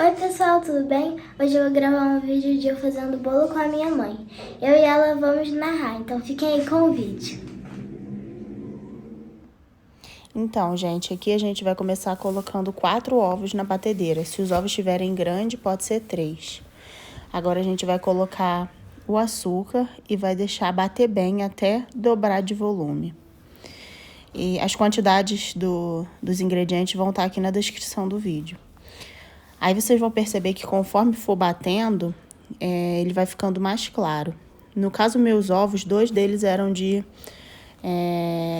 Oi pessoal, tudo bem? Hoje eu vou gravar um vídeo de eu fazendo bolo com a minha mãe. Eu e ela vamos narrar, então fiquem aí com o vídeo. Então, gente, aqui a gente vai começar colocando 4 ovos na batedeira. Se os ovos estiverem grandes, pode ser 3. Agora a gente vai colocar o açúcar e vai deixar bater bem até dobrar de volume. E as quantidades dos ingredientes vão estar aqui na descrição do vídeo. Aí vocês vão perceber que conforme for batendo, ele vai ficando mais claro. No caso, meus ovos, 2 deles eram de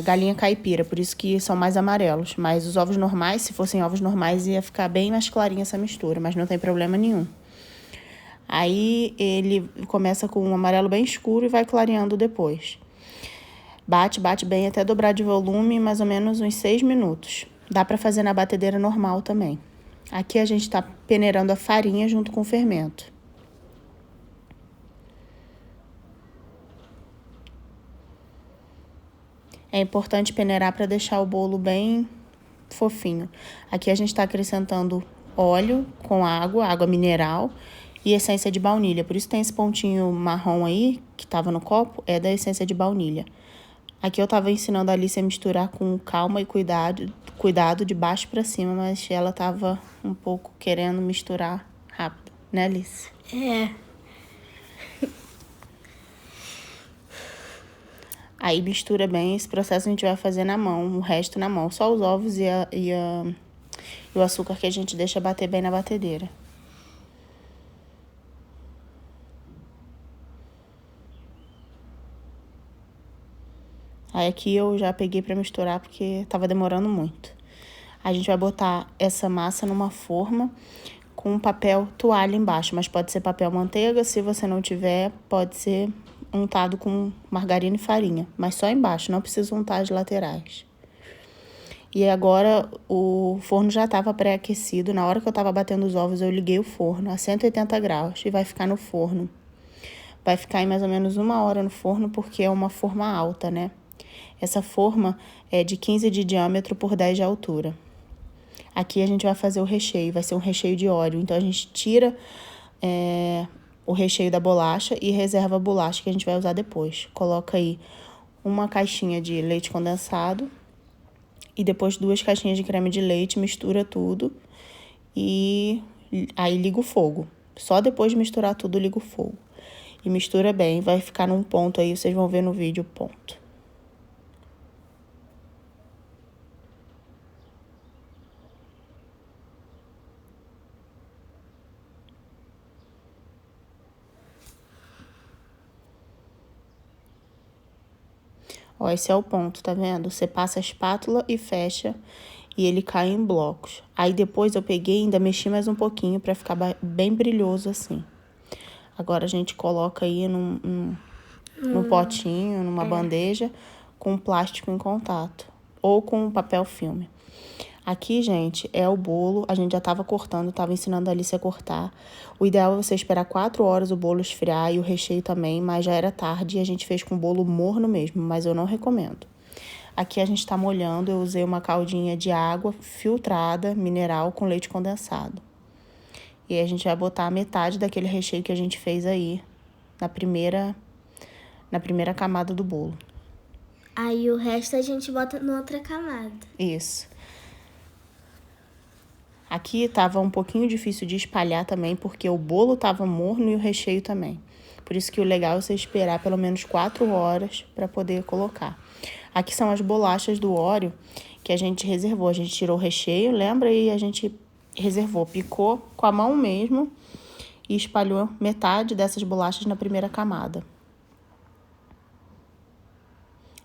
galinha caipira, por isso que são mais amarelos. Mas os ovos normais, se fossem ovos normais, ia ficar bem mais clarinha essa mistura, mas não tem problema nenhum. Aí ele começa com um amarelo bem escuro e vai clareando depois. Bate bem até dobrar de volume, mais ou menos uns 6 minutos. Dá para fazer na batedeira normal também. Aqui a gente está peneirando a farinha junto com o fermento. É importante peneirar para deixar o bolo bem fofinho. Aqui a gente está acrescentando óleo com água mineral e essência de baunilha. Por isso tem esse pontinho marrom aí, que estava no copo, é da essência de baunilha. Aqui eu estava ensinando a Alice a misturar com calma e cuidado de baixo para cima, mas ela estava um pouco querendo misturar rápido, né, Alice? É. Aí mistura bem, esse processo a gente vai fazer na mão, o resto na mão. Só os ovos e o açúcar que a gente deixa bater bem na batedeira. Aí aqui eu já peguei pra misturar porque tava demorando muito. A gente vai botar essa massa numa forma com papel toalha embaixo, mas pode ser papel manteiga, se você não tiver, pode ser untado com margarina e farinha, mas só embaixo, não precisa untar as laterais. E agora o forno já estava pré-aquecido, na hora que eu estava batendo os ovos eu liguei o forno a 180 graus e vai ficar no forno. Vai ficar em mais ou menos 1 hora no forno porque é uma forma alta, né? Essa forma é de 15 de diâmetro por 10 de altura. Aqui a gente vai fazer o recheio, vai ser um recheio de Oreo. Então a gente tira o recheio da bolacha e reserva a bolacha que a gente vai usar depois. Coloca aí uma caixinha de leite condensado e depois 2 caixinhas de creme de leite, mistura tudo e aí liga o fogo. Só depois de misturar tudo, liga o fogo. E mistura bem, vai ficar num ponto aí, vocês vão ver no vídeo o ponto. Ó, esse é o ponto, tá vendo? Você passa a espátula e fecha e ele cai em blocos. Aí depois eu peguei e ainda mexi mais um pouquinho pra ficar bem brilhoso assim. Agora a gente coloca aí num potinho, numa bandeja com plástico em contato ou com papel filme. Aqui, gente, é o bolo. A gente já tava cortando, tava ensinando a Alice a cortar. O ideal é você esperar 4 horas o bolo esfriar e o recheio também, mas já era tarde e a gente fez com o bolo morno mesmo, mas eu não recomendo. Aqui a gente tá molhando, eu usei uma caldinha de água filtrada, mineral, com leite condensado. E aí a gente vai botar a metade daquele recheio que a gente fez aí na primeira camada do bolo. Aí o resto a gente bota na outra camada. Isso. Aqui tava um pouquinho difícil de espalhar também, porque o bolo tava morno e o recheio também. Por isso que o legal é você esperar pelo menos 4 horas para poder colocar. Aqui são as bolachas do Oreo que a gente reservou. A gente tirou o recheio, lembra? E a gente reservou, picou com a mão mesmo e espalhou metade dessas bolachas na primeira camada.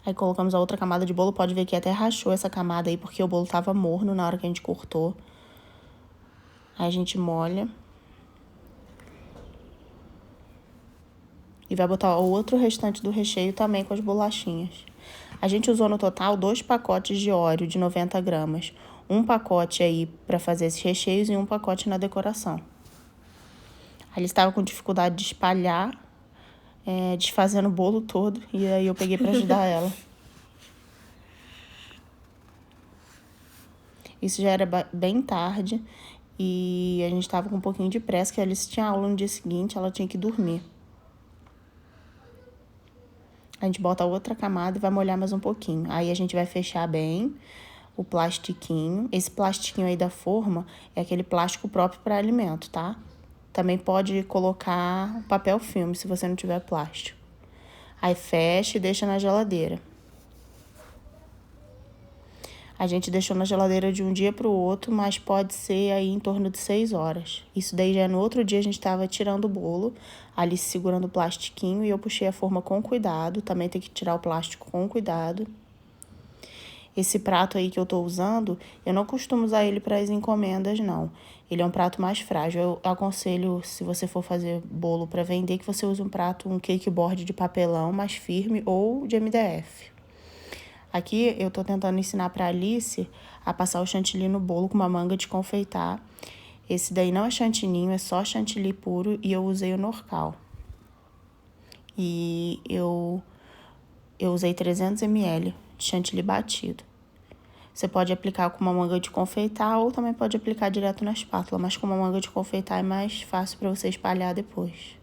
Aí colocamos a outra camada de bolo, pode ver que até rachou essa camada aí, porque o bolo tava morno na hora que a gente cortou. Aí a gente molha. E vai botar o outro restante do recheio também com as bolachinhas. A gente usou no total 2 pacotes de Oreo de 90 gramas. Um pacote aí para fazer esses recheios e um pacote na decoração. Aí eles estavam com dificuldade de espalhar, desfazendo o bolo todo. E aí eu peguei para ajudar ela. Isso já era bem tarde. E a gente tava com um pouquinho de pressa, que a Alice tinha aula no dia seguinte, ela tinha que dormir. A gente bota outra camada e vai molhar mais um pouquinho. Aí a gente vai fechar bem o plastiquinho. Esse plastiquinho aí da forma é aquele plástico próprio para alimento, tá? Também pode colocar papel filme se você não tiver plástico. Aí fecha e deixa na geladeira. A gente deixou na geladeira de um dia para o outro, mas pode ser aí em torno de 6 horas. Isso daí já no outro dia a gente estava tirando o bolo, ali segurando o plastiquinho, e eu puxei a forma com cuidado. Também tem que tirar o plástico com cuidado. Esse prato aí que eu tô usando, eu não costumo usar ele para as encomendas, não. Ele é um prato mais frágil. Eu aconselho, se você for fazer bolo para vender, que você use um cake board de papelão mais firme ou de MDF. Aqui eu tô tentando ensinar pra Alice a passar o chantilly no bolo com uma manga de confeitar. Esse daí não é chantininho, é só chantilly puro, e eu usei o Norcal. E eu usei 300 ml de chantilly batido. Você pode aplicar com uma manga de confeitar ou também pode aplicar direto na espátula, mas com uma manga de confeitar é mais fácil para você espalhar depois.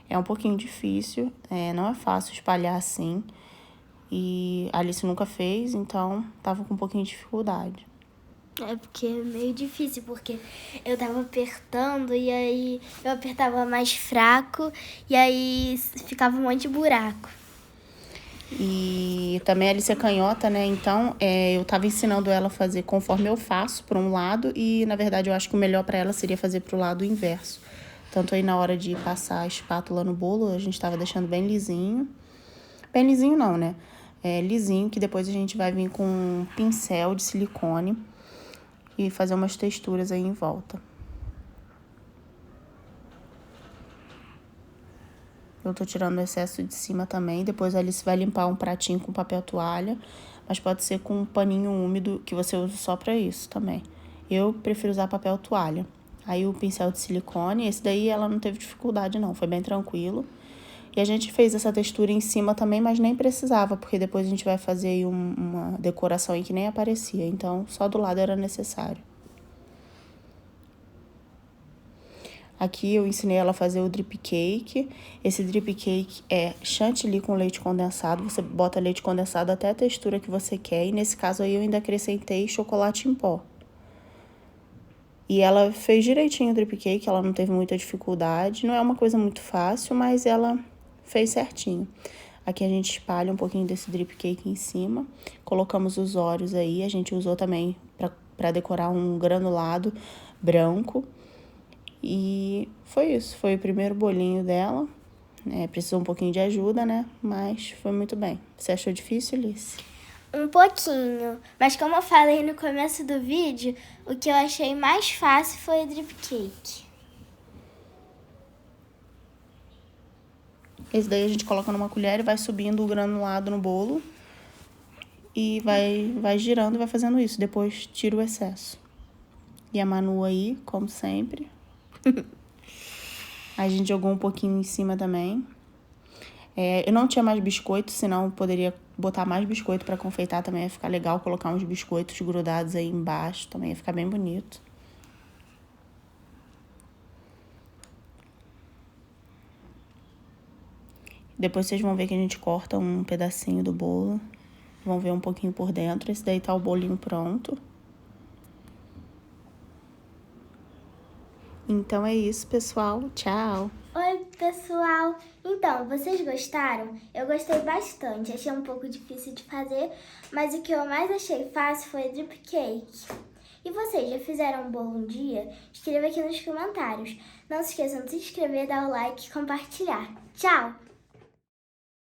É um pouquinho difícil, não é fácil espalhar assim. E a Alice nunca fez, então tava com um pouquinho de dificuldade. É porque é meio difícil, porque eu tava apertando e aí eu apertava mais fraco e aí ficava um monte de buraco. E também a Alice é canhota, né? Então eu tava ensinando ela a fazer conforme eu faço, por um lado, e na verdade eu acho que o melhor para ela seria fazer pro lado inverso. Tanto aí na hora de passar a espátula no bolo, a gente tava deixando bem lisinho. Bem lisinho não, né? Lisinho, que depois a gente vai vir com um pincel de silicone e fazer umas texturas aí em volta. Eu tô tirando o excesso de cima também. Depois a Alice vai limpar um pratinho com papel toalha, mas pode ser com um paninho úmido que você usa só pra isso também. Eu prefiro usar papel toalha. Aí o pincel de silicone, esse daí ela não teve dificuldade não, foi bem tranquilo. E a gente fez essa textura em cima também, mas nem precisava, porque depois a gente vai fazer aí uma decoração aí que nem aparecia. Então, só do lado era necessário. Aqui eu ensinei ela a fazer o drip cake. Esse drip cake é chantilly com leite condensado. Você bota leite condensado até a textura que você quer. E nesse caso aí eu ainda acrescentei chocolate em pó. E ela fez direitinho o drip cake, ela não teve muita dificuldade. Não é uma coisa muito fácil, mas ela fez certinho. Aqui a gente espalha um pouquinho desse drip cake em cima. Colocamos os Oreos aí. A gente usou também para decorar um granulado branco. E foi isso. Foi o primeiro bolinho dela. Precisou um pouquinho de ajuda, né? Mas foi muito bem. Você achou difícil, Alice? Um pouquinho. Mas como eu falei no começo do vídeo, o que eu achei mais fácil foi o drip cake. Esse daí a gente coloca numa colher e vai subindo o granulado no bolo. E vai girando e vai fazendo isso. Depois tira o excesso. E a Manu aí, como sempre. A gente jogou um pouquinho em cima também. Eu não tinha mais biscoito, senão eu poderia botar mais biscoito pra confeitar. Também ia ficar legal colocar uns biscoitos grudados aí embaixo. Também ia ficar bem bonito. Depois vocês vão ver que a gente corta um pedacinho do bolo. Vão ver um pouquinho por dentro. Esse daí tá o bolinho pronto. Então é isso, pessoal. Tchau! Oi, pessoal! Então, vocês gostaram? Eu gostei bastante. Achei um pouco difícil de fazer, mas o que eu mais achei fácil foi o drip cake. E vocês já fizeram um bolo um dia? Escreva aqui nos comentários. Não se esqueçam de se inscrever, dar o like e compartilhar. Tchau!